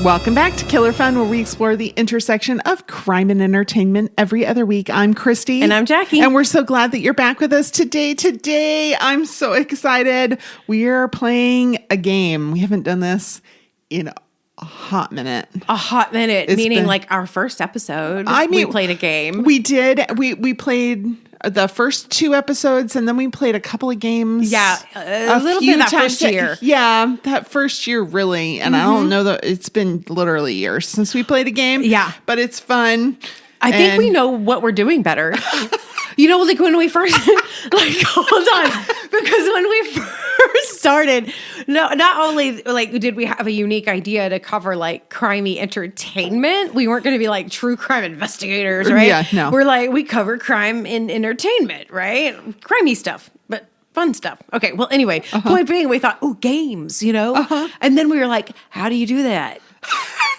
Welcome back to Killer Fun, where we explore the intersection of crime and entertainment every other week. I'm Christy. And I'm Jackie. And we're so glad that you're back with us today. Today, I'm so excited. We are playing a game. We haven't done this in a hot minute. A hot minute, meaning like our first episode. I mean, we played a game. We did. We played the first 2 episodes, and then we played a couple of games. Yeah, a little bit that first year. Yeah, that first year, really. And I don't know that it's been literally years since we played a game. Yeah. But it's fun. I think we know what we're doing better. You know, like when we first, like, hold on, because when we first started, not only like did we have a unique idea to cover like crimey entertainment, we weren't going to be like true crime investigators, right? Yeah, no. We're like, we cover crime in entertainment, right? Crimey stuff, but fun stuff. Okay, well, anyway, point being, we thought, oh, games, you know? And then we were like, how do you do that?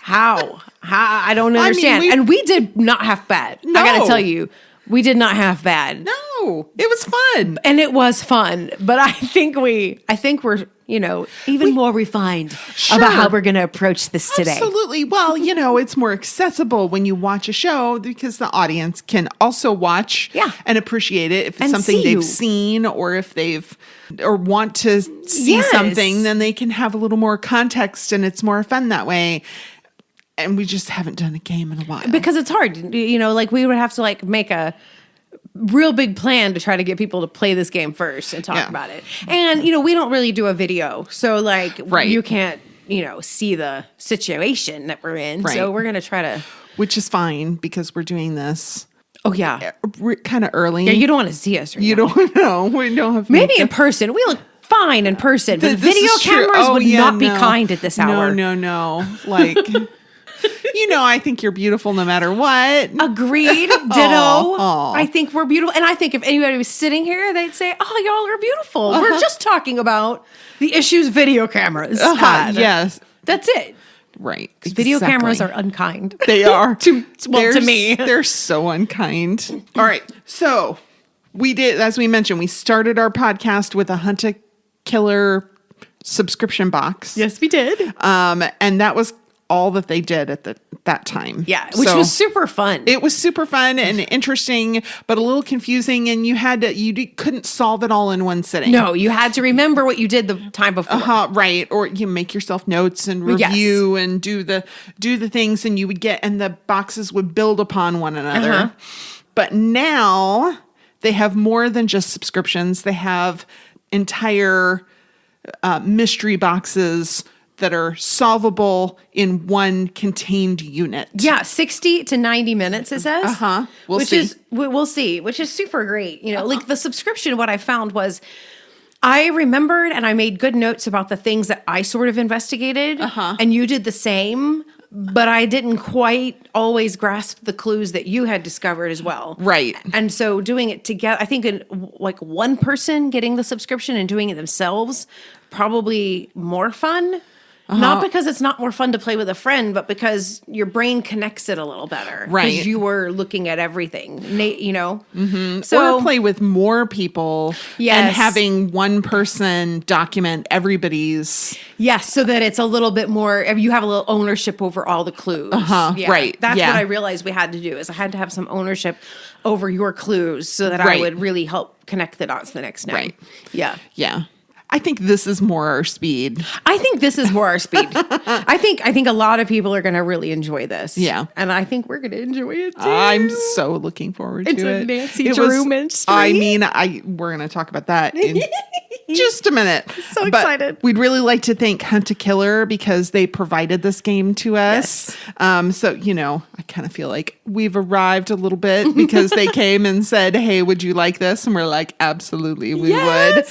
How? I don't understand. And we did not half bad. No. I got to tell you. We did not half bad. No, it was fun. And it was fun. But I think we're, you know, even more refined about how we're going to approach this today. Absolutely. Well, you know, it's more accessible when you watch a show because the audience can also watch and appreciate it. If it's something they've seen or if or want to see something, then they can have a little more context and it's more fun that way. And we just haven't done a game in a while. Because it's hard. You know, like we would have to like make a real big plan to try to get people to play this game first and talk about it. And, you know, we don't really do a video. So like you can't, you know, see the situation that we're in. Right. So we're going to try to. Which is fine because we're doing this. Oh, yeah. Kind of early. Yeah, you don't want to see us right You now. don't know. We don't have maybe in person. We look fine in person. But video cameras would not be kind at this hour. No. Like... You know, I think you're beautiful no matter what. Agreed. Ditto. I think we're beautiful. And I think if anybody was sitting here, they'd say, oh, y'all are beautiful. We're just talking about the issues video cameras had. Yes. That's it. Right. Exactly. Video cameras are unkind. They are. to me. They're so unkind. All right. So we did, as we mentioned, we started our podcast with a Hunt-A-Killer subscription box. Yes, we did. And that was all that they did at that time. Yeah, which was super fun. It was super fun and interesting, but a little confusing. And you couldn't solve it all in one sitting. No, you had to remember what you did the time before. Right. Or you make yourself notes and review and do the things, and you would and the boxes would build upon one another. But now they have more than just subscriptions. They have entire mystery boxes that are solvable in one contained unit. Yeah, 60 to 90 minutes, it says. We'll see. We'll see, which is super great. You know, like the subscription, what I found was I remembered and I made good notes about the things that I sort of investigated. And you did the same, but I didn't quite always grasp the clues that you had discovered as well. Right. And so doing it together, I think like one person getting the subscription and doing it themselves, probably more fun. Not because it's not more fun to play with a friend, but because your brain connects it a little better. Right. Because you were looking at everything, you know? So, or play with more people and having one person document everybody's. Yes, so that it's a little bit more, you have a little ownership over all the clues. Right. That's what I realized we had to do, is I had to have some ownership over your clues so that I would really help connect the dots the next time. Right. Yeah. Yeah. I think this is more our speed. I think I think a lot of people are going to really enjoy this. Yeah. And I think we're going to enjoy it too. I'm so looking forward to it. It's a Nancy Drew mystery. I mean, we're going to talk about that in just a minute. So excited. We'd really like to thank Hunt-A-Killer because they provided this game to us. Yes. So, you know, I kind of feel like we've arrived a little bit because they came and said, hey, would you like this? And we're like, absolutely, we would.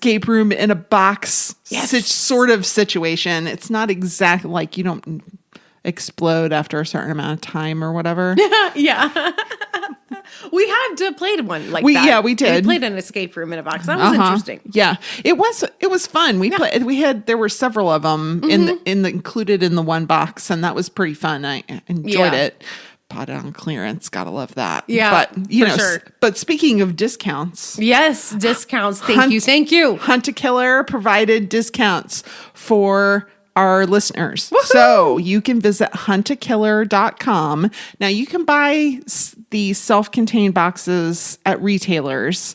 Escape room in a box sort of situation. It's not exactly like you don't explode after a certain amount of time or whatever. Yeah. We had played one like that. Yeah, we did. We played an escape room in a box. That was interesting. Yeah, it was fun. There were several of them included in the one box, and that was pretty fun. I enjoyed it. Bought it on clearance. Gotta love that. Yeah, but you know. Sure. But speaking of discounts, discounts. Thank you. Hunt-A-Killer provided discounts for our listeners. So you can visit huntakiller.com. Now you can buy the self-contained boxes at retailers,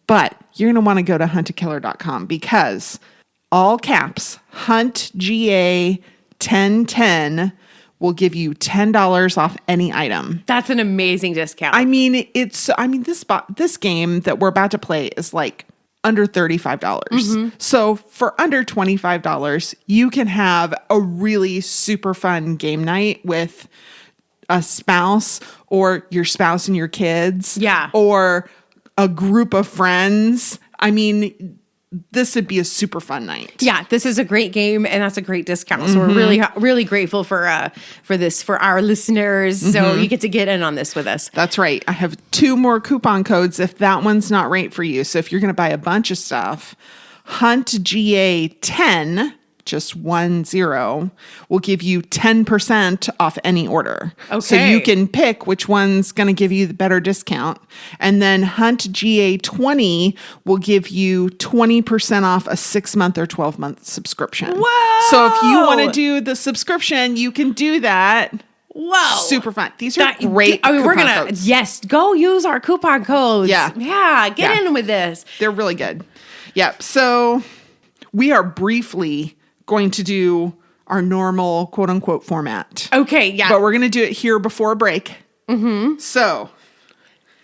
but you're going to want to go to huntakiller.com because all caps HuntGA 1010 will give you $10 off any item. That's an amazing discount. I mean, this game that we're about to play is like under $35. So for under $25, you can have a really super fun game night with a spouse or your spouse and your kids. Yeah. Or a group of friends. I mean, this would be a super fun night. Yeah, this is a great game, and that's a great discount. So we're really, really grateful for this for our listeners. So you get to get in on this with us. That's right. I have 2 more coupon codes if that one's not right for you. So if you're going to buy a bunch of stuff, HuntGA 10, just 10, will give you 10% off any order. Okay. So you can pick which one's going to give you the better discount. And then HuntGA 20 will give you 20% off a 6-month or 12-month subscription. Whoa! So if you want to do the subscription, you can do that. Whoa. Super fun. These are great we're coupon gonna codes. Yes, go use our coupon codes. Yeah. Get in with this. They're really good. Yep. So we are briefly going to do our normal quote unquote format. Okay, yeah. But we're going to do it here before break. So.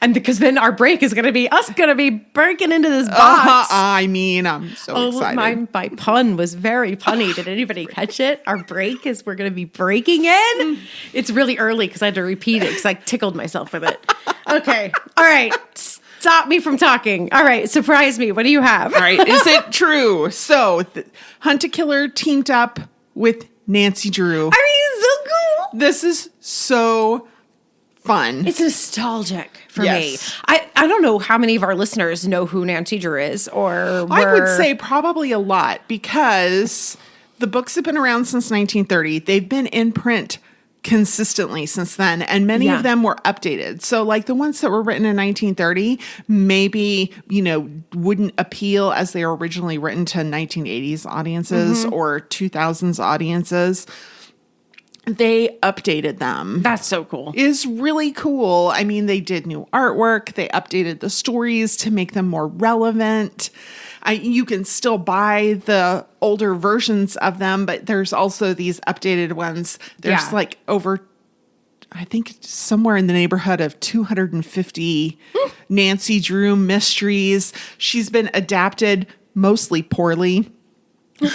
And because then our break is going to be us going to be breaking into this box. I mean, I'm so excited. My pun was very punny. Did anybody catch it? Our break is we're going to be breaking in. It's really early because I had to repeat it because I tickled myself with it. Okay. All right. Stop me from talking. All right. Surprise me. What do you have? All right. Is it true? So Huntakiller teamed up with Nancy Drew. I mean, so cool. This is so fun. It's nostalgic for Yes. me. I don't know how many of our listeners know who Nancy Drew is or I would say probably a lot because the books have been around since 1930. They've been in print consistently since then, and many of them were updated. So like the ones that were written in 1930 maybe, wouldn't appeal as they were originally written to 1980s audiences or 2000s audiences. They updated them. That's so cool. Is really cool. I mean, they did new artwork. They updated the stories to make them more relevant. You can still buy the older versions of them, but there's also these updated ones. There's like over, I think somewhere in the neighborhood of 250 Nancy Drew mysteries. She's been adapted mostly poorly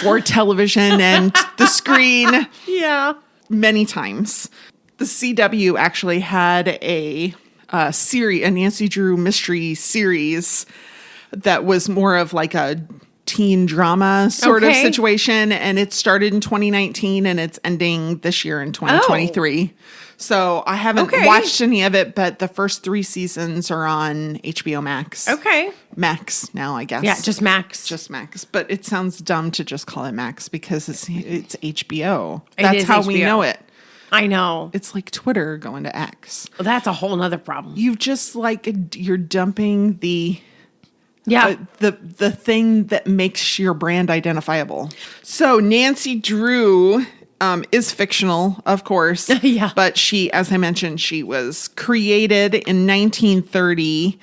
for television and the screen. Yeah. Many times. The CW actually had a Nancy Drew mystery series that was more of like a teen drama sort of situation. And it started in 2019 and it's ending this year in 2023. So I haven't watched any of it, but the first 3 seasons are on HBO Max. Okay. Max now, I guess. Yeah, just Max. Just Max. But it sounds dumb to just call it Max because it's HBO. It That's is how HBO. we know it. I know. It's like Twitter going to X. Well, that's a whole nother problem. You've just you're dumping the thing that makes your brand identifiable. So Nancy Drew is fictional, of course. Yeah. But she, as I mentioned, she was created in 1930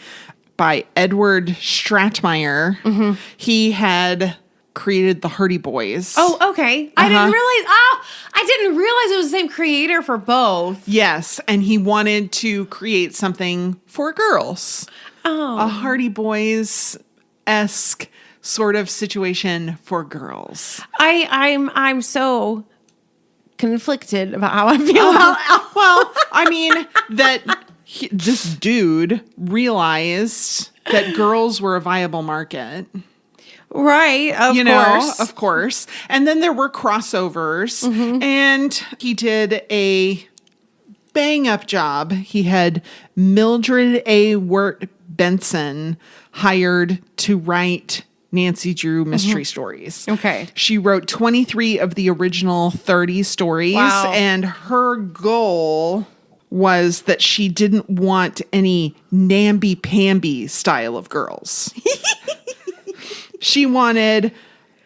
by Edward Stratmeyer. He had created the Hardy Boys. Oh, okay. I didn't realize it was the same creator for both. Yes, and he wanted to create something for girls. Oh. A Hardy Boys-esque sort of situation for girls. I'm so conflicted about how I feel about Well, I mean, this dude realized that girls were a viable market. Right, of course. And then there were crossovers, and he did a bang-up job. He had Mildred A. Wirt Benson hired to write Nancy Drew mystery stories. Okay. She wrote 23 of the original 30 stories, and her goal was that she didn't want any namby-pamby style of girls. She wanted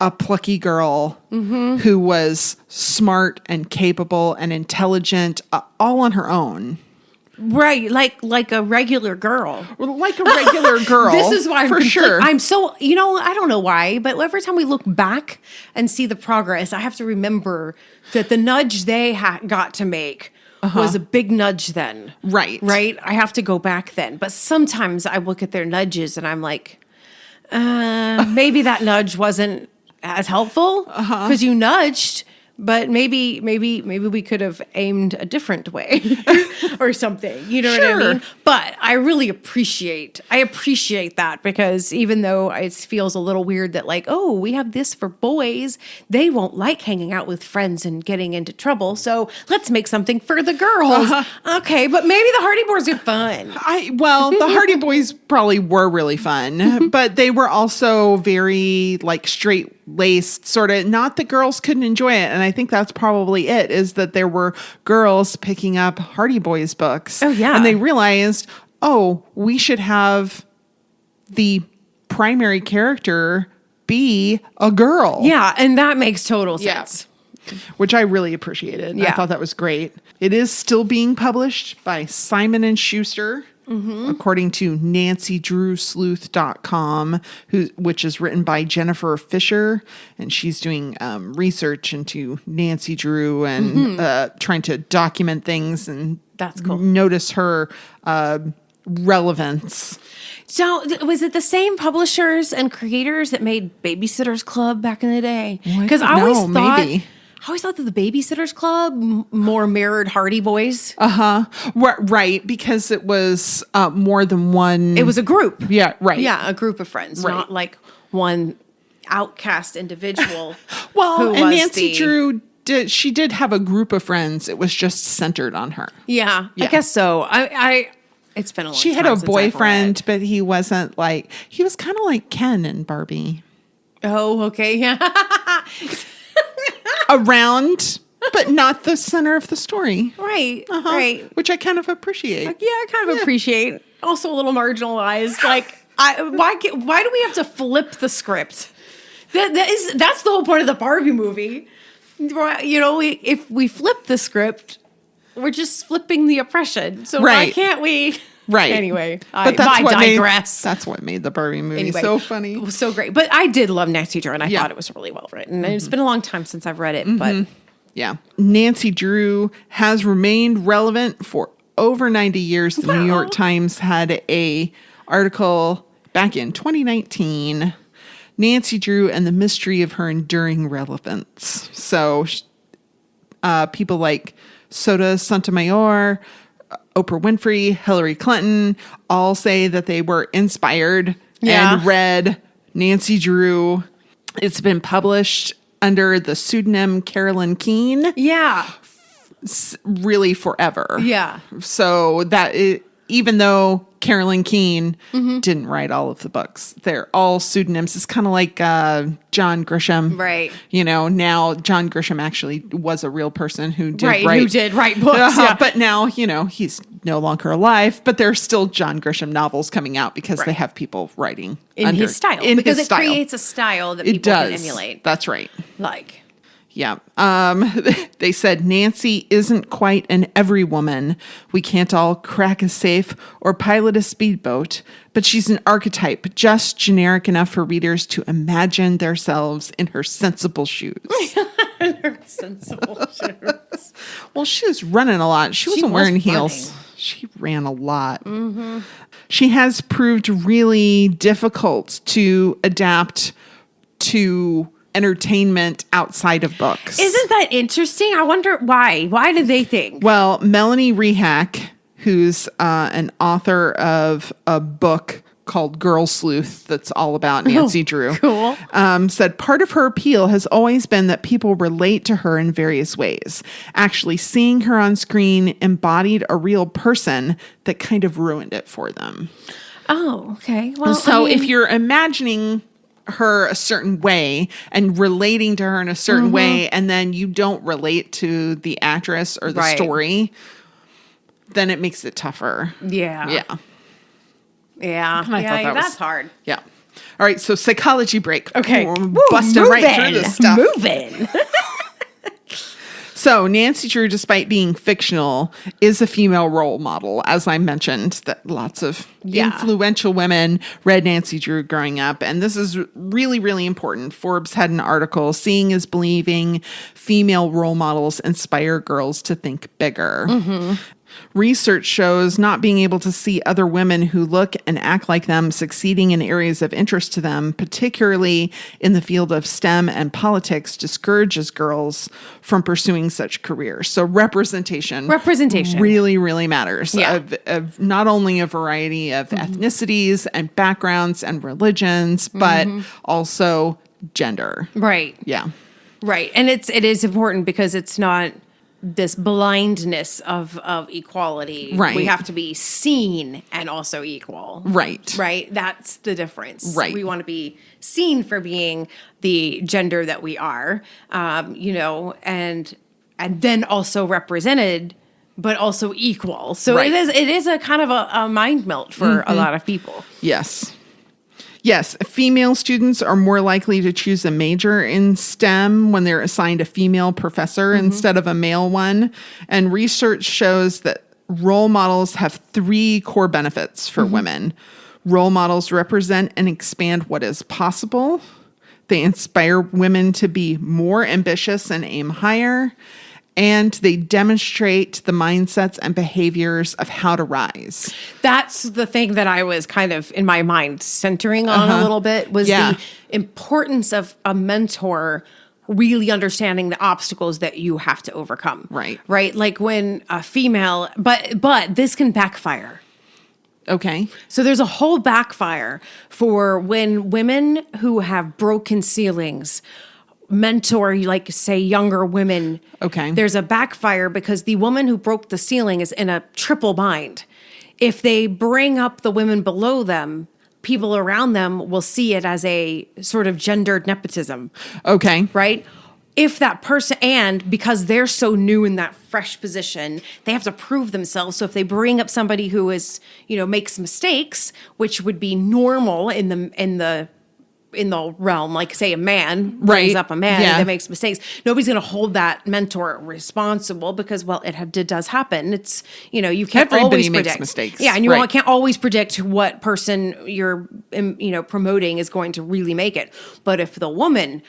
a plucky girl who was smart and capable and intelligent, all on her own. Right, like a regular girl. Like a regular girl. This is why for sure. I'm so, I don't know why, but every time we look back and see the progress, I have to remember that the nudge they got to make was a big nudge then. Right. Right? I have to go back then. But sometimes I look at their nudges and I'm like, maybe that nudge wasn't as helpful because you nudged. But maybe we could have aimed a different way or something. You know what I mean? But I really appreciate that, because even though it feels a little weird that like, oh, we have this for boys, they won't like hanging out with friends and getting into trouble. So let's make something for the girls. Okay, but maybe the Hardy Boys are fun. The Hardy Boys probably were really fun, but they were also very like straight-laced, sort of. Not that girls couldn't enjoy it, and I think that's probably it, is that there were girls picking up Hardy Boys books. Oh, yeah. And they realized, we should have the primary character be a girl. Yeah, and that makes total sense. Which I really appreciated. Yeah. I thought that was great. It is still being published by Simon & Schuster. According to NancyDrewSleuth.com, which is written by Jennifer Fisher, and she's doing research into Nancy Drew and trying to document things and that's cool. Notice her relevance. So was it the same publishers and creators that made Babysitter's Club back in the day? Because I always thought that the Babysitter's Club more mirrored Hardy Boys. Right, because it was more than one. It was a group. Yeah, right. Yeah, a group of friends, not like one outcast individual. Well, and Nancy Drew did have a group of friends. It was just centered on her. Yeah. I guess so. It's been a long time. She had a boyfriend, but he wasn't like, he was kind of like Ken and Barbie. Oh, okay. Yeah. Around, but not the center of the story. Right. Right. Which I kind of appreciate. Yeah, I kind of appreciate. Also a little marginalized. Like, why do we have to flip the script? That's the whole point of the Barbie movie. If we flip the script, we're just flipping the oppression. So why can't we? Right. Anyway, I digress. That's what made the Barbie movie anyway, so funny. It was so great. But I did love Nancy Drew, and I thought it was really well written. And it's been a long time since I've read it, but yeah. Nancy Drew has remained relevant for over 90 years. The New York Times had a article back in 2019, Nancy Drew and the Mystery of Her Enduring Relevance. So people like Soda Sotomayor, Oprah Winfrey, Hillary Clinton all say that they were inspired and read Nancy Drew. It's been published under the pseudonym Carolyn Keene. Yeah. Really forever. Yeah. So even though Carolyn Keene didn't write all of the books, they're all pseudonyms. It's kind of like John Grisham. Right. Now John Grisham actually was a real person who did write books. But now, he's no longer alive, but there's still John Grisham novels coming out because they have people writing in his style. Because it creates a style that people can emulate. That's right. Like. Yeah. They said Nancy isn't quite an every woman. We can't all crack a safe or pilot a speedboat, but she's an archetype just generic enough for readers to imagine themselves in her sensible shoes. Her sensible shoes. Well, she was running a lot. She wasn't wearing heels. She ran a lot. She has proved really difficult to adapt to entertainment outside of books. Isn't that interesting? I wonder why. Why do they think? Well, Melanie Rehack, who's an author of a book called Girl Sleuth that's all about Nancy Drew, cool. Said part of her appeal has always been that people relate to her in various ways. Actually, seeing her on screen embodied a real person that kind of ruined it for them. Oh, okay. Well, so if you're imagining her a certain way and relating to her in a certain way, and then you don't relate to the actress or the story, then it makes it tougher. Yeah. Yeah. Yeah. And I thought that's hard. Yeah. All right. So psychology break. Okay. Ooh, we're busting right through this stuff. Moving. So Nancy Drew, despite being fictional, is a female role model. As I mentioned, that lots of influential women read Nancy Drew growing up. And this is really, really important. Forbes had an article, Seeing is Believing, Female Role Models Inspire Girls to Think Bigger. Mm-hmm. Research shows not being able to see other women who look and act like them succeeding in areas of interest to them, particularly in the field of STEM and politics, discourages girls from pursuing such careers. So representation really, really matters. Of not only a variety of ethnicities and backgrounds and religions, but also gender. Right. Yeah. Right. And it is important because it's not this blindness of equality. Right. We have to be seen and also equal. Right. Right. That's the difference. Right. We want to be seen for being the gender that we are, and then also represented, but also equal. So it is a kind of a mind melt for a lot of people. Yes. Yes, female students are more likely to choose a major in STEM when they're assigned a female professor instead of a male one. And research shows that role models have 3 core benefits for women. Role models represent and expand what is possible. They inspire women to be more ambitious and aim higher. And they demonstrate the mindsets and behaviors of how to rise. That's the thing that I was kind of in my mind centering on a little bit was the importance of a mentor really understanding the obstacles that you have to overcome. Right. Right. Like when a female, but this can backfire. Okay. So there's a whole backfire for when women who have broken ceilings mentor, like say younger women. Okay. There's a backfire because the woman who broke the ceiling is in a triple bind. If they bring up the women below them, people around them will see it as a sort of gendered nepotism. Okay. Right? If that person, and because they're so new in that fresh position, they have to prove themselves. So if they bring up somebody who is, makes mistakes, which would be normal in the realm, like say a man brings up a man that makes mistakes, nobody's going to hold that mentor responsible because, well, it does happen. It's, you can't Everybody always makes predict mistakes. Yeah. And you can't always predict what person you're, promoting is going to really make it. But if the woman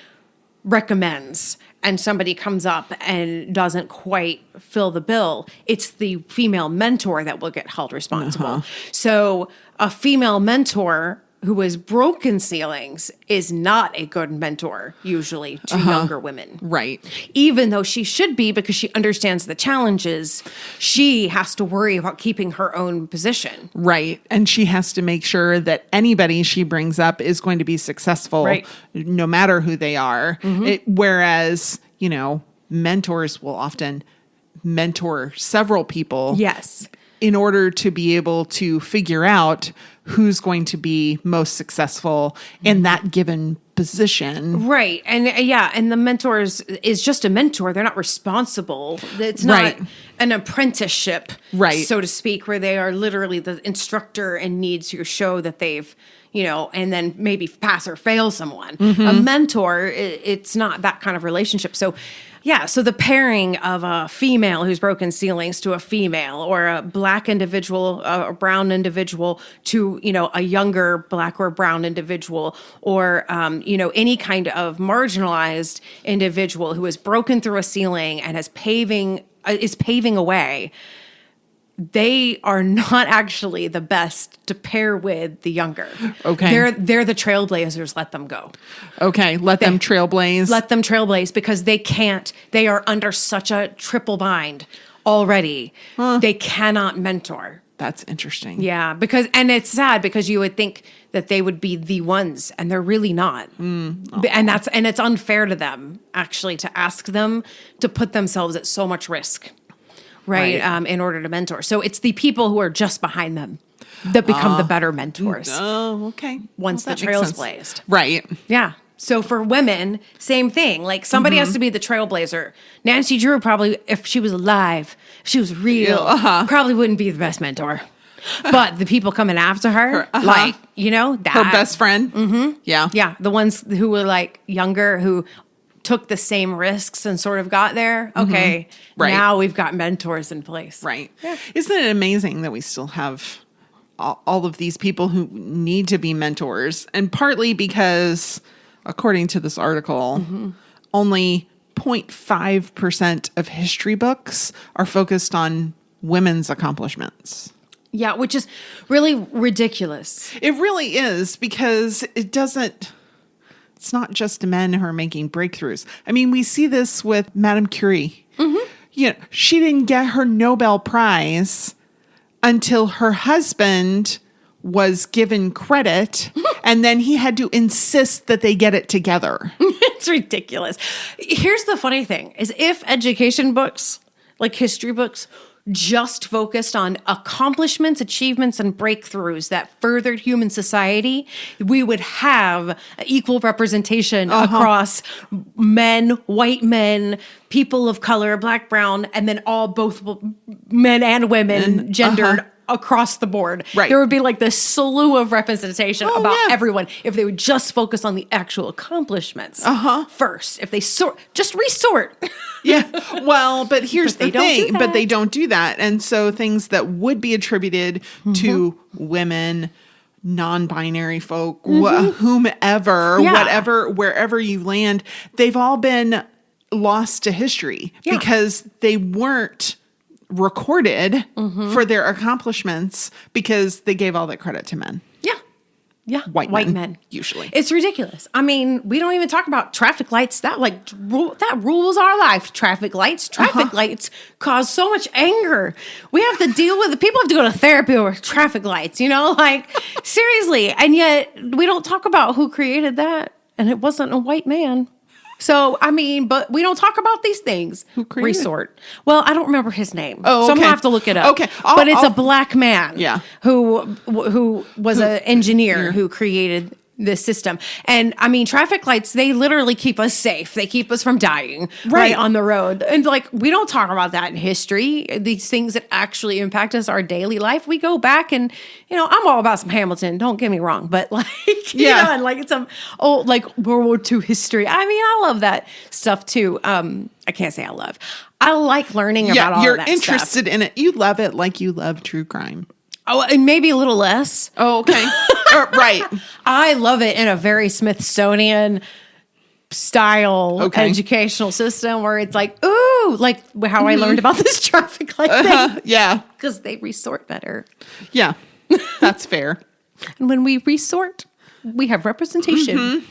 recommends and somebody comes up and doesn't quite fill the bill, it's the female mentor that will get held responsible. So a female mentor who has broken ceilings is not a good mentor usually to younger women. Right. Even though she should be because she understands the challenges, she has to worry about keeping her own position. Right. And she has to make sure that anybody she brings up is going to be successful no matter who they are. Whereas, mentors will often mentor several people. Yes. In order to be able to figure out who's going to be most successful in that given position. Right. And and the mentor is just a mentor. They're not responsible. It's not an apprenticeship, so to speak, where they are literally the instructor and need to show that they've, and then maybe pass or fail someone. A mentor, it's not that kind of relationship. So so the pairing of a female who's broken ceilings to a female, or a black individual, a brown individual to, a younger black or brown individual, or, any kind of marginalized individual who has broken through a ceiling and is paving a way, they are not actually the best to pair with the younger. Okay. They're the trailblazers. Let them go. Okay. Let them trailblaze. Let them trailblaze because they are under such a triple bind already. They cannot mentor. That's interesting. Yeah. And it's sad because you would think that they would be the ones and they're really not. And it's unfair to them actually to ask them to put themselves at so much risk. Right. In order to mentor. So it's the people who are just behind them that become the better mentors. Oh, okay. Once the trail's blazed. Right. Yeah. So for women, same thing. Like somebody has to be the trailblazer. Nancy Drew probably, if she was alive, if she was real, probably wouldn't be the best mentor. But the people coming after her, like, that. Her best friend. Mm-hmm. Yeah. Yeah. The ones who were like younger, who took the same risks and sort of got there. Okay. Right. Now we've got mentors in place. Right. Yeah. Isn't it amazing that we still have all of these people who need to be mentors? And partly because, according to this article, only 0.5% of history books are focused on women's accomplishments. Yeah, which is really ridiculous. It really is, because it's not just men who are making breakthroughs. I mean, we see this with Madame Curie. She didn't get her Nobel Prize until her husband was given credit, and then he had to insist that they get it together. It's ridiculous. Here's the funny thing, is if education books, like history books, just focused on accomplishments, achievements, and breakthroughs that furthered human society, we would have equal representation across men, white men, people of color, black, brown, and then both men and women, gendered across the board. Right. There would be like this slew of representation about everyone if they would just focus on the actual accomplishments first. If they just resort. Yeah. Well, but here's the thing. But they don't do that. And so things that would be attributed to women, non-binary folk, whomever, whatever, wherever you land, they've all been lost to history because they weren't recorded for their accomplishments, because they gave all that credit to men. Yeah. White men, usually. It's ridiculous. I mean, we don't even talk about traffic lights. That rules our life. Traffic lights cause so much anger. We have to deal with it. People have to go to therapy over traffic lights, like seriously. And yet we don't talk about who created that. And it wasn't a white man. So, I mean, but we don't talk about these things. Who created Resort. Well, I don't remember his name. Oh, okay. So I'm going to have to look it up. Okay. But it's a black man who was an engineer who created this system. And I mean, traffic lights, they literally keep us safe. They keep us from dying right on the road. And like, we don't talk about that in history. These things that actually impact us, our daily life. We go back and, I'm all about some Hamilton. Don't get me wrong. But like, and like some old, like World War II history. I mean, I love that stuff too. I can't say I love. I like learning about all of that stuff. You're interested in it. You love it like you love true crime. Oh, and maybe a little less. Oh, okay. Right. I love it in a very Smithsonian style educational system where it's like, ooh, like how I learned about this traffic light thing. Yeah. Because they resort better. Yeah. That's fair. And when we resort, we have representation.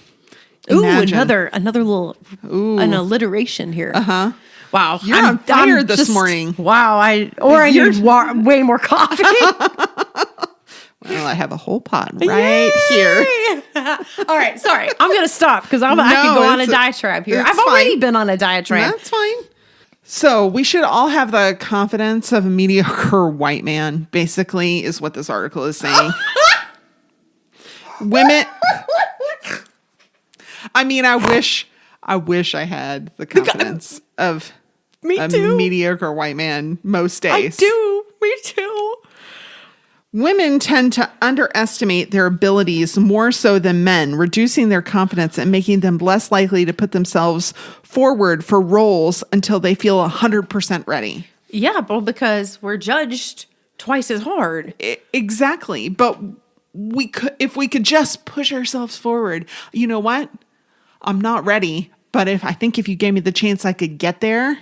Ooh, another little an alliteration here. Wow, you're on fire this morning. Wow, I need way more coffee. Well, I have a whole pot right here. All right, sorry. I'm going to stop because I could go on a diatribe here. I've already been on a diatribe. That's fine. So we should all have the confidence of a mediocre white man, basically, is what this article is saying. Women... I mean, I wish I had the confidence of a mediocre white man most days. I do. Me too. Women tend to underestimate their abilities more so than men, reducing their confidence and making them less likely to put themselves forward for roles until they feel 100% ready. Yeah, well, because we're judged twice as hard. Exactly. But if we could just push ourselves forward, you know what? I'm not ready, but I think if you gave me the chance, I could get there.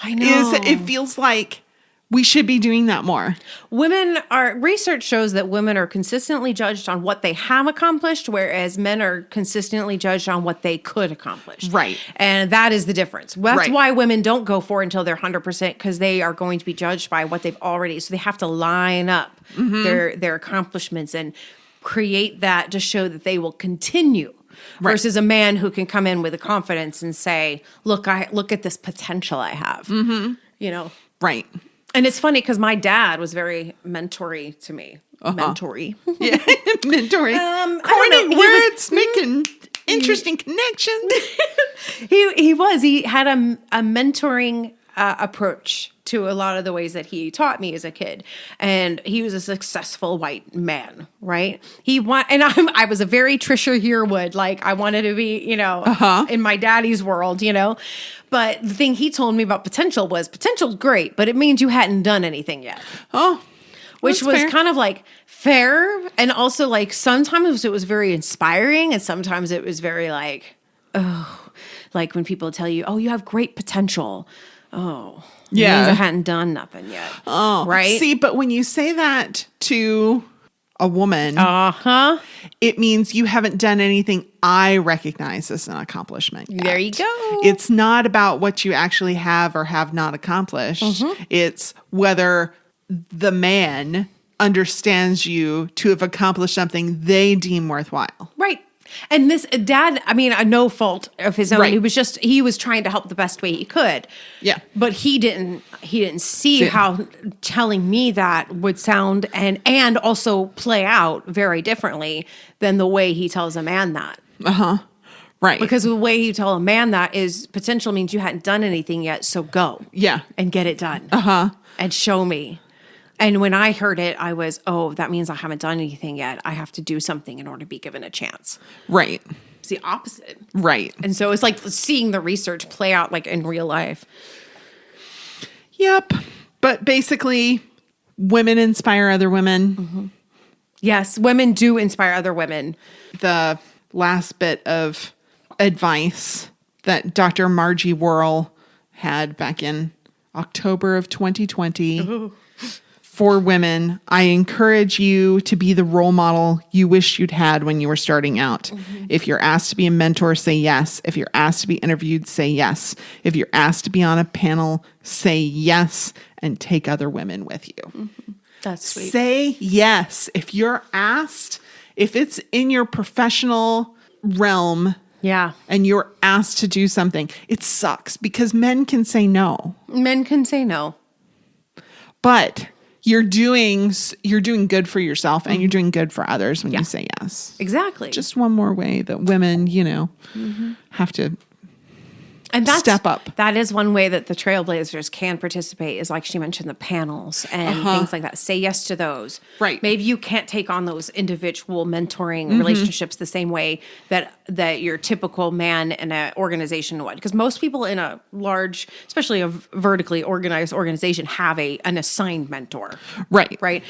I know. It feels like we should be doing that more. Research shows that women are consistently judged on what they have accomplished, whereas men are consistently judged on what they could accomplish. Right. And that is the difference. That's why women don't go for it until they're 100%, because they are going to be judged by what they've already, so they have to line up their accomplishments and create that to show that they will continue. Right. Versus a man who can come in with a confidence and say, look at this potential I have, Right. And it's funny because my dad was very mentory to me. Mentory. Yeah. Mentoring. Coining words, making interesting connections. He had a mentoring approach to a lot of the ways that he taught me as a kid. And he was a successful white man, right? I was a very Trisha Yearwood. Like, I wanted to be, in my daddy's world, But the thing he told me about potential was potential's great, but it means you hadn't done anything yet. Oh, which was kind of like fair. And also like sometimes it was very inspiring and sometimes it was very like, oh, like when people tell you, oh, you have great potential. Oh, yeah. It means I hadn't done nothing yet. Oh, right. See, but when you say that to a woman, it means you haven't done anything I recognize as an accomplishment yet. There you go. It's not about what you actually have or have not accomplished. It's whether the man understands you to have accomplished something they deem worthwhile. Right. And this dad, I mean, no fault of his own. Right. He was trying to help the best way he could. Yeah. But he didn't see how telling me that would sound and also play out very differently than the way he tells a man that. Right. Because the way you tell a man that is potential means you hadn't done anything yet. So go. Yeah. And get it done. And show me. And when I heard it, I was, oh, that means I haven't done anything yet. I have to do something in order to be given a chance. Right. It's the opposite. Right. And so it's like seeing the research play out like in real life. Yep. But basically, women inspire other women. Yes, women do inspire other women. The last bit of advice that Dr. Margie Worrell had back in October of 2020. For women, I encourage you to be the role model you wish you'd had when you were starting out. If you're asked to be a mentor, say yes. If you're asked to be interviewed, say yes. If you're asked to be on a panel, say yes and take other women with you. That's sweet. Say yes. If you're asked, if it's in your professional realm, and you're asked to do something, it sucks because men can say no. Men can say no. But you're doing good for yourself and you're doing good for others when you say yes. Exactly. Just one more way that women, have to step up. That is one way that the Trailblazers can participate is like she mentioned, the panels and things like that. Say yes to those. Right. Maybe you can't take on those individual mentoring relationships the same way that your typical man in an organization would. Because most people in a large, especially a vertically organized organization, have an assigned mentor. Right. Right.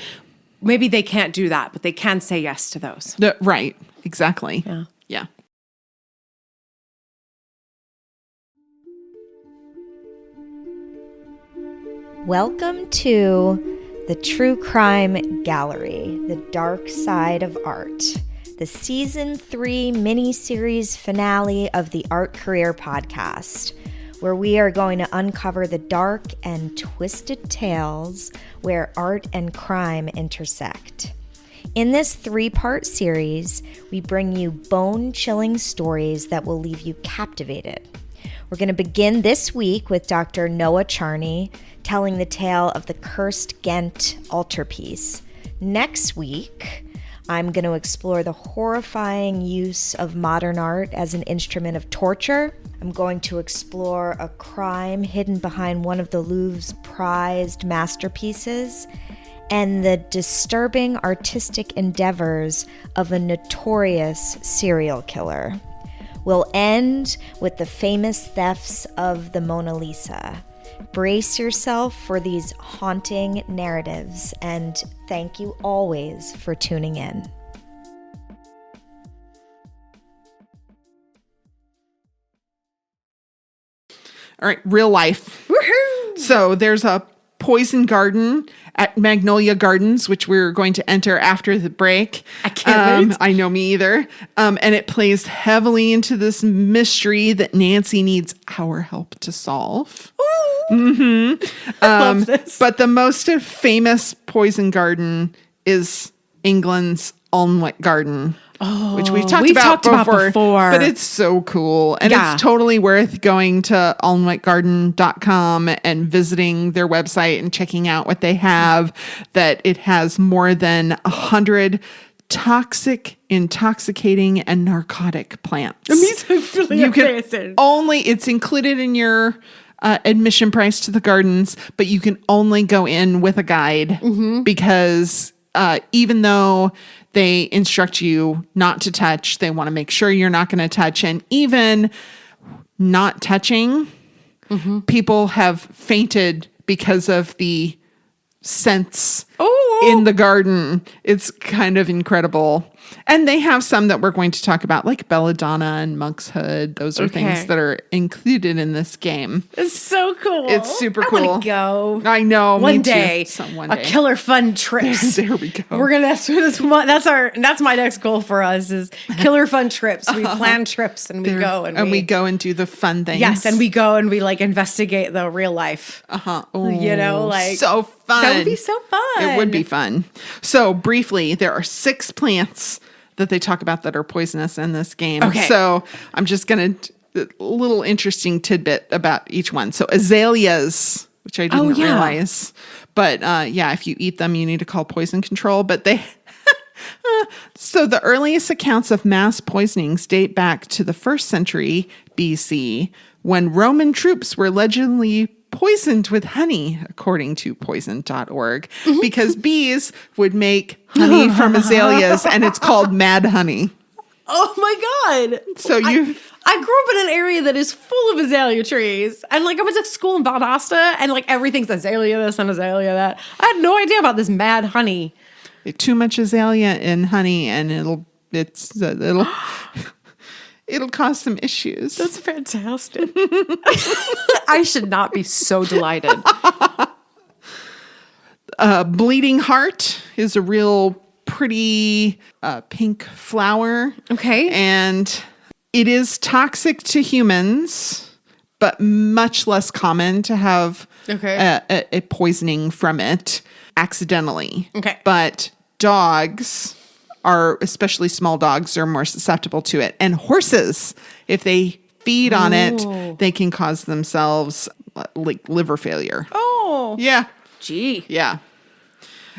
Maybe they can't do that, but they can say yes to those. Right. Exactly. Yeah. Welcome to the True Crime Gallery, the Dark Side of Art, the Season 3 mini-series finale of the Art Career Podcast, where we are going to uncover the dark and twisted tales where art and crime intersect. In this 3-part series, we bring you bone-chilling stories that will leave you captivated. We're going to begin this week with Dr. Noah Charney, telling the tale of the cursed Ghent altarpiece. Next week, I'm going to explore the horrifying use of modern art as an instrument of torture. I'm going to explore a crime hidden behind one of the Louvre's prized masterpieces and the disturbing artistic endeavors of a notorious serial killer. We'll end with the famous thefts of the Mona Lisa. Brace yourself for these haunting narratives, and thank you always for tuning in. All right, real life. Woohoo! So there's a poison garden at Magnolia Gardens, which we're going to enter after the break. I can't wait. I know, me either. And it plays heavily into this mystery that Nancy needs our help to solve. I love this. But the most famous poison garden is England's Alnwick Garden. Which we've talked about before. But it's so cool. And it's totally worth going to alnwickgarden.com and visiting their website and checking out what they have. That it has more than 100 toxic, intoxicating, and narcotic plants. It's included in your admission price to the gardens, but you can only go in with a guide because even though they instruct you not to touch, they want to make sure you're not going to touch. And even not touching, people have fainted because of the scents in the garden. It's kind of incredible. And they have some that we're going to talk about, like belladonna and monk's hood. Those are things that are included in this game. It's so cool. It's super cool. I want to go. I know. One day. One day. A killer fun trips. There we go. We're gonna. That's my next goal for us is killer fun trips. We plan trips and we go we go and do the fun things. Yes, and we go and we like investigate the real life. You know, like so fun. That would be so fun. It would be fun. So briefly, there are 6 plants that they talk about that are poisonous in this game. Okay. So I'm just going to, a little interesting tidbit about each one. So azaleas, which I didn't realize. But if you eat them, you need to call poison control. But they, so the earliest accounts of mass poisonings date back to the 1st century BC, when Roman troops were allegedly poisoned with honey, according to poison.org, because bees would make honey from azaleas, and it's called mad honey. Oh my God. So I grew up in an area that is full of azalea trees. And like I was at school in Valdosta and like everything's azalea this and azalea that. I had no idea about this mad honey. Too much azalea in honey and it'll cause some issues. That's fantastic. I should not be so delighted. Bleeding heart is a real pretty pink flower. Okay. And it is toxic to humans, but much less common to have a poisoning from it accidentally. Okay. But dogs are, especially small dogs, are more susceptible to it. And horses, if they feed on it, they can cause themselves like liver failure. Oh. Yeah. Gee. Yeah.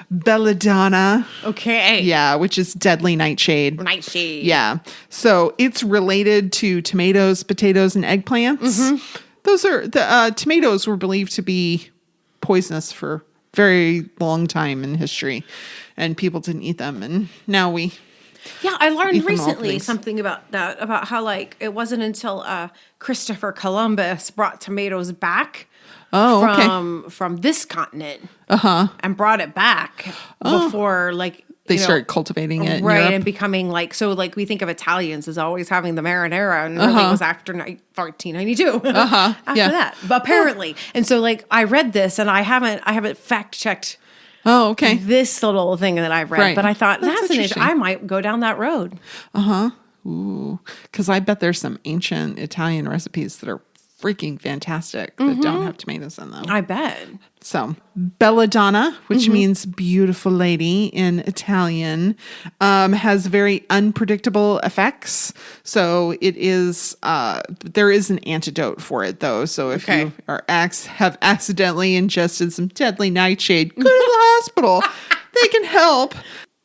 Belladonna. Okay. Yeah, which is deadly nightshade. Nightshade. Yeah. So it's related to tomatoes, potatoes, and eggplants. Those are the tomatoes were believed to be poisonous for a very long time in history, and people didn't eat them. And now we. Yeah, I learned recently something about that, about how like it wasn't until Christopher Columbus brought tomatoes back. From this continent, and brought it back before, like they started cultivating it, right, in Europe. and becoming like so. Like we think of Italians as always having the marinara, and really it was after 1492. After that, but apparently, and so like I read this, and I haven't fact checked. Oh, okay. This little thing that I've read, Right. but I thought that's interesting. I might go down that road. Ooh, because I bet there's some ancient Italian recipes that are freaking fantastic that don't have tomatoes in them. I bet. So belladonna, which means beautiful lady in Italian, has very unpredictable effects. So it is, there is an antidote for it though. So if you have accidentally ingested some deadly nightshade, go to the hospital. They can help.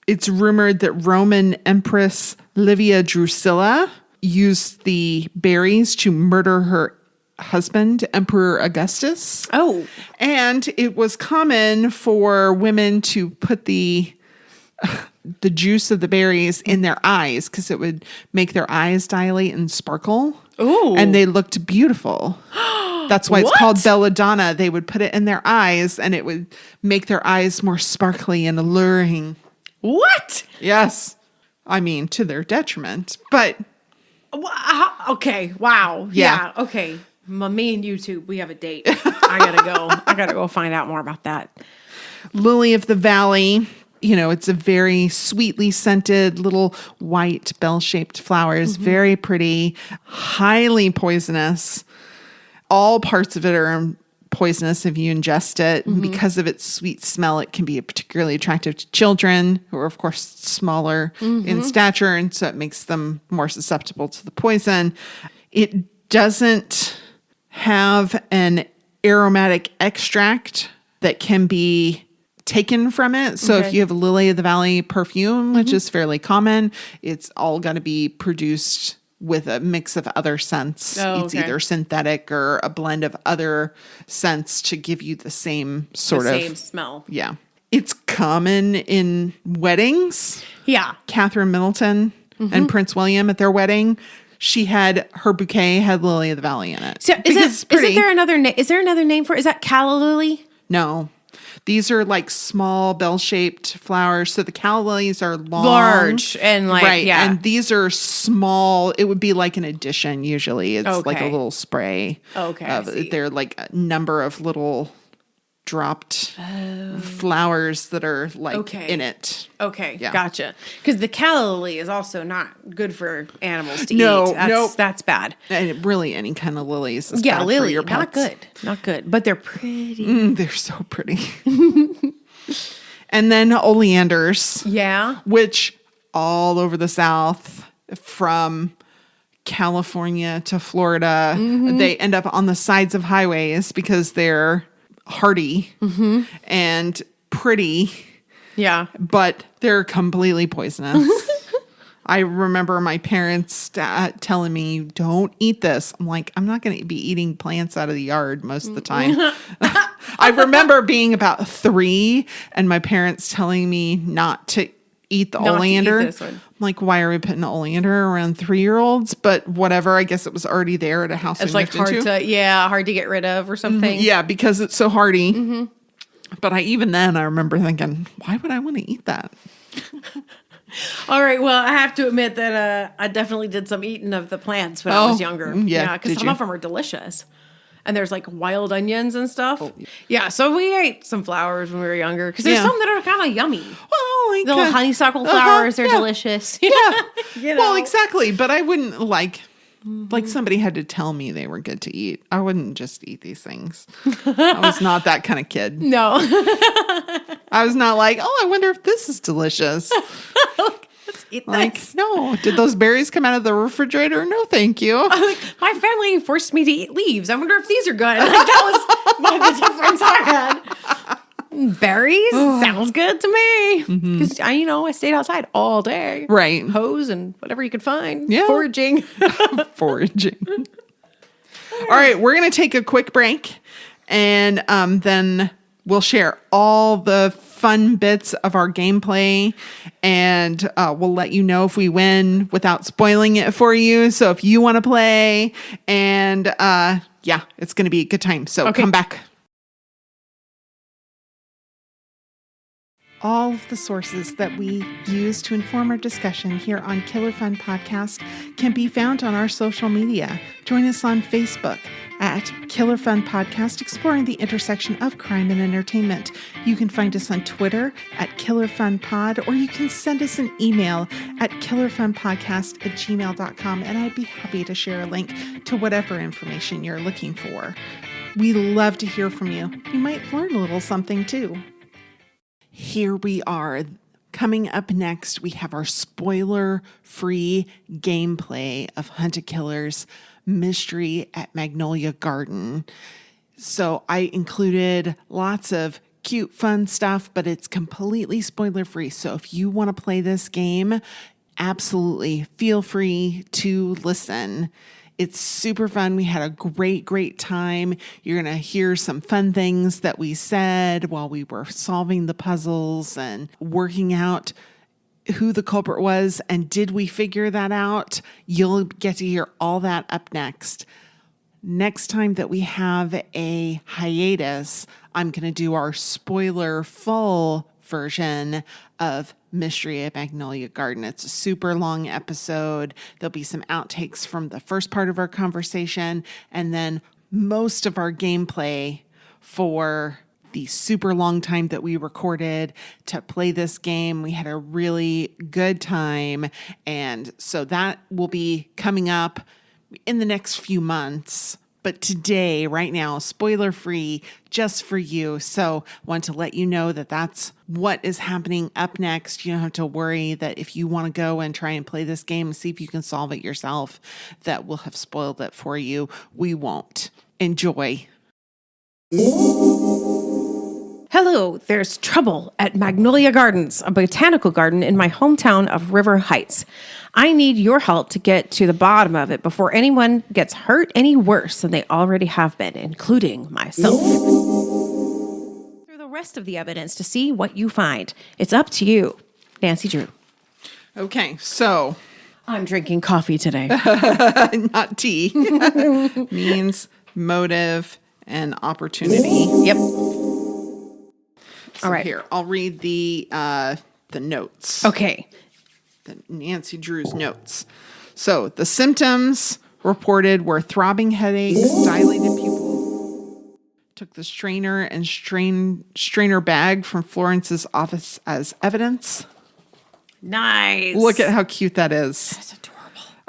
It's rumored that Roman Empress Livia Drusilla used the berries to murder her husband, Emperor Augustus. Oh. And it was common for women to put the juice of the berries in their eyes because it would make their eyes dilate and sparkle. Ooh. And they looked beautiful. That's why it's called belladonna. They would put it in their eyes and it would make their eyes more sparkly and alluring. What? Yes. I mean, to their detriment, but... Okay. Wow. Yeah. Okay. Me and YouTube, we have a date. I gotta go find out more about that. Lily of the Valley, it's a very sweetly scented little white bell-shaped flowers, very pretty, highly poisonous. All parts of it are poisonous if you ingest it. And because of its sweet smell, it can be particularly attractive to children who are, of course, smaller in stature, and so it makes them more susceptible to the poison. It doesn't have an aromatic extract that can be taken from it. So if you have a Lily of the Valley perfume, which is fairly common, it's all going to be produced with a mix of other scents. Oh, It's okay. either synthetic or a blend of other scents to give you the same sort The of same smell. Yeah. It's common in weddings. Yeah. Catherine Middleton and Prince William at their wedding, her bouquet had lily of the valley in it. So Because it's pretty. there another name? Is there another name for it? Is that calla lily? No. These are like small bell-shaped flowers. So the calla lilies are Large and like, right. yeah. And these are small. It would be like an addition usually. It's like a Okay. little spray. Okay, I see. They're like a number of little dropped flowers that are like Okay. in it. Okay, Yeah. gotcha. Because the calla lily is also not good for animals to No, eat. nope. That's bad. And really any kind of lilies is Yeah, bad for lily, your not pets. good. Not good. But they're pretty. They're so pretty. And then oleanders. Yeah. Which all over the South, from California to Florida, they end up on the sides of highways because they're hardy and pretty, Yeah. but they're completely poisonous. I remember my parents telling me, don't eat this. I'm like, I'm not going to be eating plants out of the yard most of the time. I remember being about 3 and my parents telling me not to eat the Not to eat oleander. this one. I'm like, why are we putting oleander around 3-year-olds? But whatever, I guess it was already there at a house It's we like moved into. hard to get rid of or something. Yeah, because it's so hardy. But I remember thinking, why would I want to eat that? All right. Well, I have to admit that I definitely did some eating of the plants when I was younger. yeah, Because did some you? of them are delicious. And there's like wild onions and stuff. Oh, yeah. So we ate some flowers when we were younger. Because there's Yeah. some that are kind of yummy. Well, like The little honeysuckle flowers, they're delicious. Yeah. You Well, know? exactly. But I wouldn't like somebody had to tell me they were good to eat. I wouldn't just eat these things. I was not that kind of kid. No. I was not like, oh, I wonder if this is delicious. Let's eat Like, this. no. Did those berries come out of the refrigerator? No, thank you. My family forced me to eat leaves. I wonder if these are good. Like, that was the difference I had. Berries sounds good to me. Because I stayed outside all day. Right. Hose and whatever you could find. Yeah. Foraging. Foraging. All right, we're going to take a quick break and then we'll share all the fun bits of our gameplay and we'll let you know if we win without spoiling it for you. So if you want to play and it's going to be a good time. So come back. All of the sources that we use to inform our discussion here on Killer Fun Podcast can be found on our social media. Join us on Facebook at Killer Fun Podcast, exploring the intersection of crime and entertainment. You can find us on Twitter at Killer Fun Pod, or you can send us an email at killerfunpodcast@gmail.com, and I'd be happy to share a link to whatever information you're looking for. We love to hear from you. You might learn a little something too. Here we are. Coming up next, we have our spoiler-free gameplay of Hunt a Killer's Mystery at Magnolia Garden. So I included lots of cute, fun stuff, but it's completely spoiler-free. So if you want to play this game, absolutely feel free to listen. It's super fun. We had a great time. You're going to hear some fun things that we said while we were solving the puzzles and working out who the culprit was. And did we figure that out? You'll get to hear all that up next. Next time that we have a hiatus, I'm going to do our spoiler full version of Mystery at Magnolia Garden. It's a super long episode. There'll be some outtakes from the first part of our conversation, and then most of our gameplay for the super long time that we recorded to play this game. We had a really good time, and so that will be coming up in the next few months. But today, right now, spoiler free, just for you. So want to let you know that that's what is happening up next. You don't have to worry that if you want to go and try and play this game and see if you can solve it yourself, that we'll have spoiled it for you. We won't. Enjoy. Hello, Hello, there's trouble at Magnolia Gardens, a botanical garden in my hometown of River Heights. I need your help to get to the bottom of it before anyone gets hurt any worse than they already have been, including myself. Through the rest of the evidence to see what you find. It's up to you, Nancy Drew. Okay, so I'm drinking coffee today. not tea. Means, motive, and opportunity. Yep. So All right. Here, I'll read the notes. Okay. The Nancy Drew's notes. So the symptoms reported were throbbing headaches, dilated pupil. Took the strainer and strainer bag from Florence's office as evidence. Nice. Look at how cute that is. That's adorable.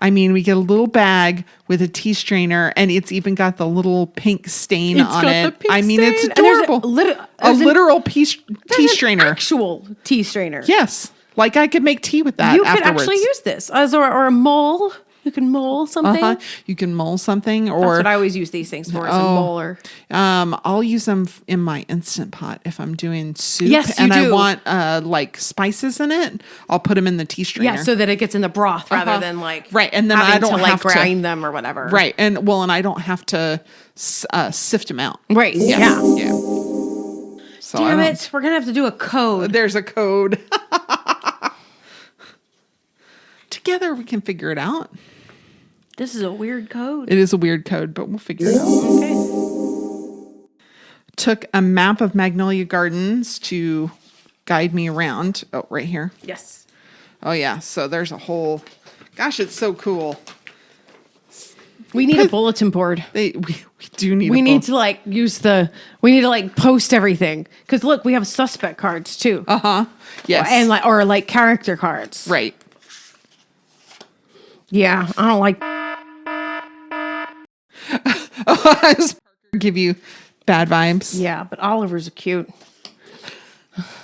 I mean, we get a little bag with a tea strainer, and it's even got the little pink stain on it. I mean, it's And there's adorable. there's A an- literal tea there's an strainer. actual tea strainer. Yes. Like I could make tea with that You could afterwards. actually use this as or a mole. You can mole something. Uh-huh. You can mull something, That's or what I always use these things for, as a molar. I'll use them in my Instant Pot if I'm doing soup. Yes, you and I do. want like spices in it. I'll put them in the tea strainer. Yeah, so that it gets in the broth rather than like Right, and then having I don't to like have to- grind them or whatever. Right, and I don't have to sift them out. Right. Yeah. Yeah. So I Damn don't- it. We're gonna have to do a code. There's a code. Together we can figure it out. This is a weird code. It is a weird code, but we'll figure it out. Okay. Took a map of Magnolia Gardens to guide me around. Oh, right here. Yes. Oh, yeah. So there's a whole... Gosh, it's so cool. We need a bulletin board. We do need We need to like use we need to like post everything. Because look, we have suspect cards too. Yes. And like character cards. Right. Yeah. I don't like Does Parker give you bad vibes? Yeah, but Oliver's a cute.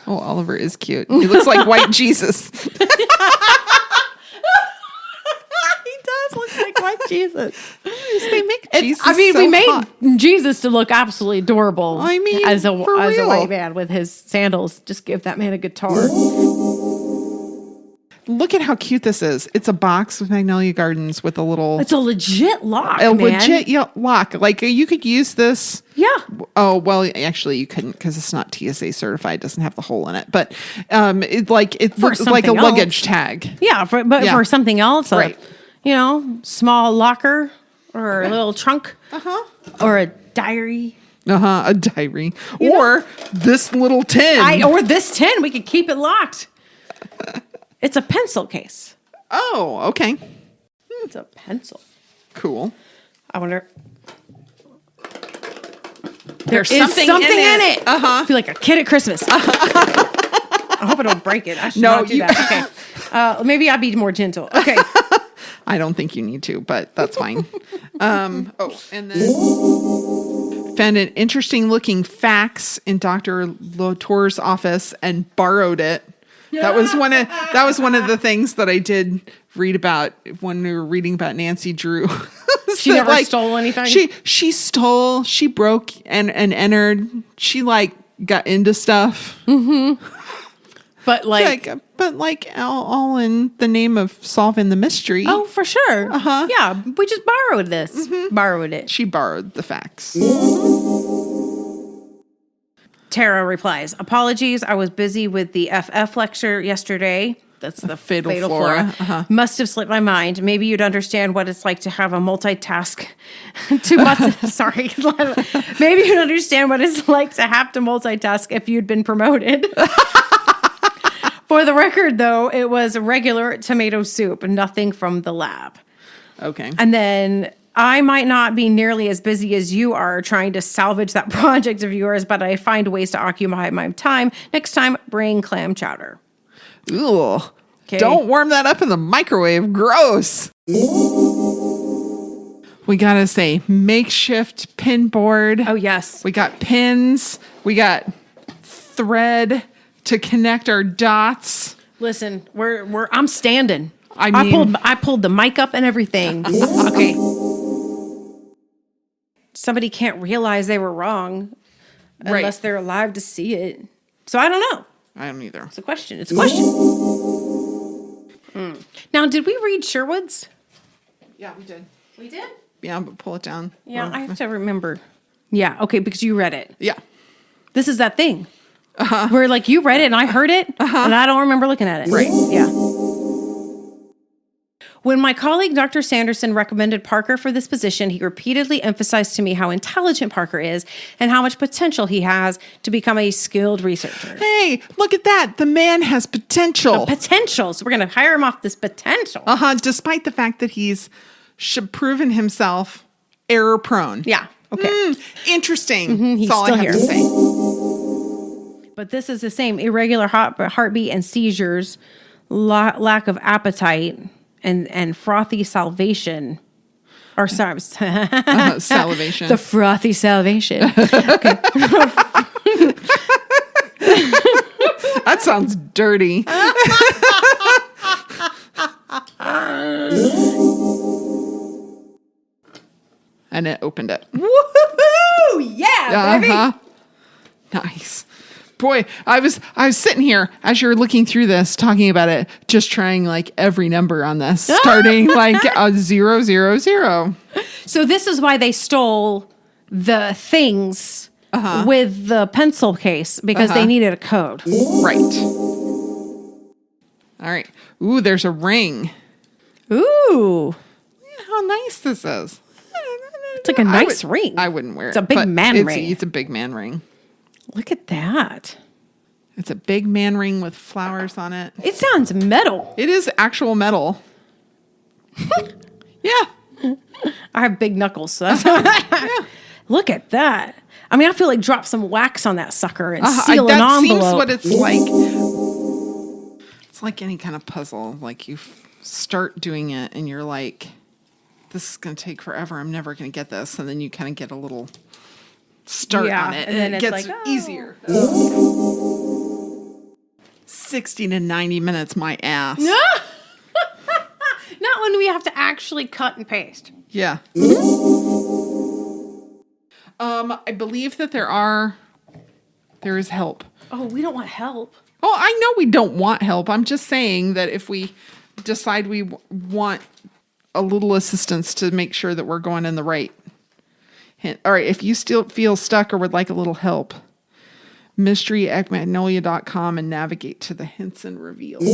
Oh, Oliver is cute. He looks like white Jesus. He does look like white Jesus. They make Jesus we so made hot. Jesus to look absolutely adorable. I mean, as a for real. white man with his sandals. Just give that man a guitar. Look at how cute this is. It's a box with Magnolia Gardens with a little... It's a legit lock, a man. legit lock. Like you could use this... Yeah. Oh, well, actually you couldn't because it's not TSA certified. It doesn't have the hole in it. But it looks like a something luggage else. tag. Yeah, for something else, Right. Small locker or a little trunk, or a diary, A diary. Or this little tin. or this tin. We could keep it locked. It's a pencil case. Oh, okay. It's a pencil. Cool. I wonder. There's Is something in it. Uh-huh. I feel like a kid at Christmas. I hope I don't break it. I should No, not do you- that. Okay. Maybe I'll be more gentle. Okay. I don't think you need to, but that's fine. And then found an interesting looking fax in Dr. Latour's office and borrowed it. That was one of the things that I did read about when we were reading about Nancy Drew. She never stole anything? She stole, she broke and entered. She got into stuff. But all in the name of solving the mystery. oh, for sure. Yeah, we just borrowed this. Borrowed it. She borrowed the fax. Tara replies, apologies, I was busy with the FF lecture yesterday. That's the Fatal fatal Flora. flora. Must have slipped my mind. Maybe you'd understand what it's like to have a multitask. Sorry. Maybe you'd understand what it's like to have to multitask if you'd been promoted. For the record, though, it was regular tomato soup, nothing from the lab. Okay. And then I might not be nearly as busy as you are trying to salvage that project of yours, but I find ways to occupy my time. Next time, bring clam chowder. Ooh. 'Kay. Don't warm that up in the microwave. Gross. We got to say makeshift pin board. Oh, yes. We got pins. We got thread to connect our dots. Listen, I'm standing. I mean- I pulled the mic up and everything. Okay. Somebody can't realize they were wrong. unless they're alive to see it. So I don't know. I don't either. It's a question. It's a question. Now, did we read Sherwood's? Yeah, we did. We did? Yeah, but pull it down. Yeah, I have to remember. Yeah, okay, because you read it. Yeah. This is that thing. Where like you read it and I heard it and I don't remember looking at it. Right. Yeah. When my colleague, Dr. Sanderson, recommended Parker for this position, he repeatedly emphasized to me how intelligent Parker is and how much potential he has to become a skilled researcher. Hey, look at that. The man has potential. Potential. So we're going to hire him off this potential. Despite the fact that he's proven himself error prone. Yeah. Okay. Interesting. He's That's all still I have here. to say. But this is the same irregular heartbeat and seizures, lack of appetite, and frothy salivation. Or sorry, Salivation. the frothy salivation. Okay. That sounds dirty. And it opened it. Woohoo! Yeah, baby. Nice. Boy, I was sitting here as you're looking through this, talking about it, just trying like every number on this, starting like a 0, 0, 0. So this is why they stole the things with the pencil case, because they needed a code. Right. All right. Ooh, there's a ring. Ooh. How nice this is. It's like a nice ring. I wouldn't wear it. It's a big but man ring. It's a big man ring. Look at that. It's a big man ring with flowers on it. It sounds metal. It is actual metal. Yeah. I have big knuckles, so that's Look at that. I mean, I feel like drop some wax on that sucker and seal an that envelope. seems what it's like. It's like any kind of puzzle. Like you start doing it and you're like, this is going to take forever. I'm never going to get this. And then you kind of get a little start on it. And then it gets easier. 60 to 90 minutes, my ass. Not when we have to actually cut and paste. Yeah. I believe that there is help. Oh, we don't want help. Oh, I know we don't want help. I'm just saying that if we decide we want a little assistance to make sure that we're going in the right hint. All right, if you still feel stuck or would like a little help, mystery at magnolia.com and navigate to the hints and reveals.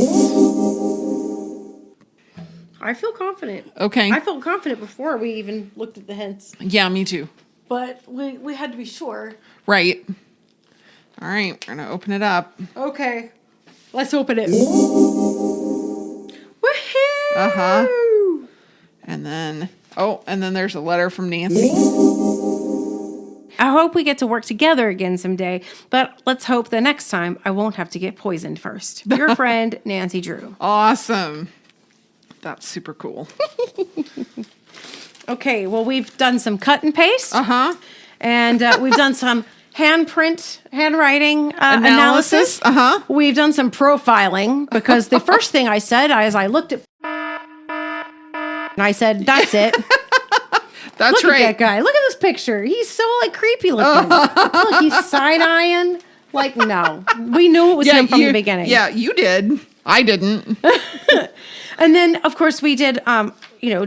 I feel confident. Okay. I felt confident before we even looked at the hints. Yeah, me too. But we had to be sure. Right. All right, we're going to open it up. Okay. Let's open it. Woohoo! Uh-huh. And then there's a letter from Nancy. I hope we get to work together again someday, but let's hope the next time I won't have to get poisoned first. Your friend, Nancy Drew. Awesome. That's super cool. Okay, well, we've done some cut and paste. Uh-huh. And we've done some handwriting analysis. Uh-huh. We've done some profiling, because the first thing I said as I looked at and I said, that's it. That's Look right. at that guy. Look at this picture. He's so like creepy looking. Look, he's side-eyeing. Like, no. We knew it was him from the beginning. Yeah, you did. I didn't. And then, of course, we did,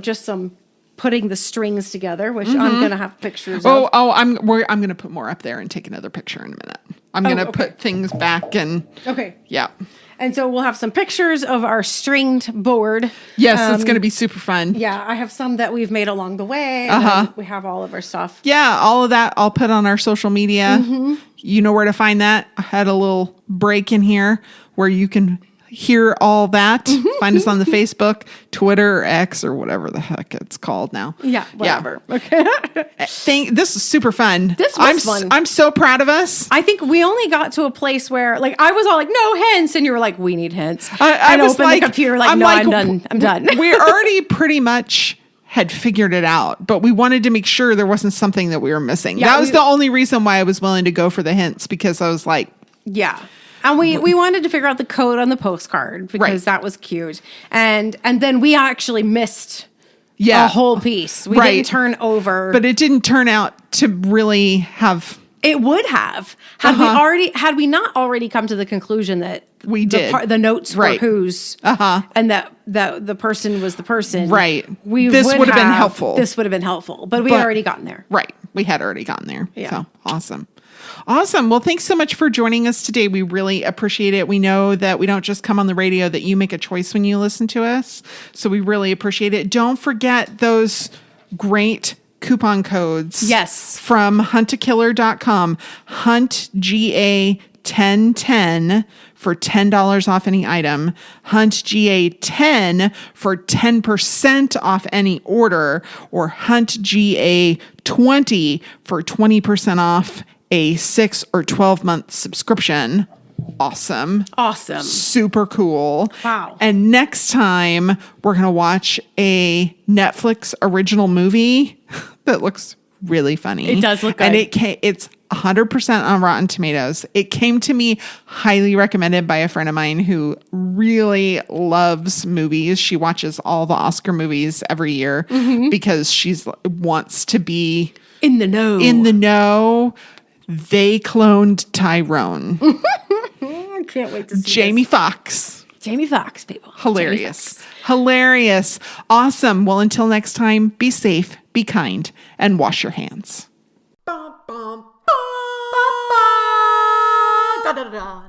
just some putting the strings together, which I'm going to have pictures of. I'm going to put more up there and take another picture in a minute. I'm going to put things back and... Okay. Yeah. And so we'll have some pictures of our stringed board. Yes, it's going to be super fun. Yeah, I have some that we've made along the way. And we have all of our stuff. Yeah, all of that I'll put on our social media. You know where to find that. I had a little break in here where you can hear all that. Find us on the Facebook, Twitter, or X, or whatever the heck it's called now. Yeah, whatever. Okay. This is super fun. This was fun. I'm so proud of us. I think we only got to a place where, like, I was all like, no hints. And you were like, we need hints. I was opened like, the computer like, I'm done. I'm done. We already pretty much had figured it out, but we wanted to make sure there wasn't something that we were missing. Yeah, that was the only reason why I was willing to go for the hints, because I was like... Yeah. And we wanted to figure out the code on the postcard, because that was cute. And then we actually missed a whole piece. We didn't turn over. But it didn't turn out to really have It would have had we not already come to the conclusion that We did. the notes were Right. whose, and that the person was the person. Right. This would have been helpful. This would have been helpful, but we had already gotten there. Right. We had already gotten there. Yeah. So awesome. Awesome. Well, thanks so much for joining us today. We really appreciate it. We know that we don't just come on the radio, that you make a choice when you listen to us. So we really appreciate it. Don't forget those great coupon codes. Yes. From huntakiller.com. Hunt GA 1010 for $10 off any item. Hunt GA 10 for 10% off any order, or Hunt GA 20 for 20% off a 6 or 12-month subscription. Awesome. Awesome. Super cool. Wow. And next time we're going to watch a Netflix original movie that looks really funny. It does look good. And it's 100% on Rotten Tomatoes. It came to me highly recommended by a friend of mine who really loves movies. She watches all the Oscar movies every year because wants to be In the know. They cloned Tyrone. I can't wait to see Jamie Foxx. Jamie Foxx, people. Hilarious. Hilarious. Awesome. Well, until next time, be safe, be kind, and wash your hands. Da, da, da.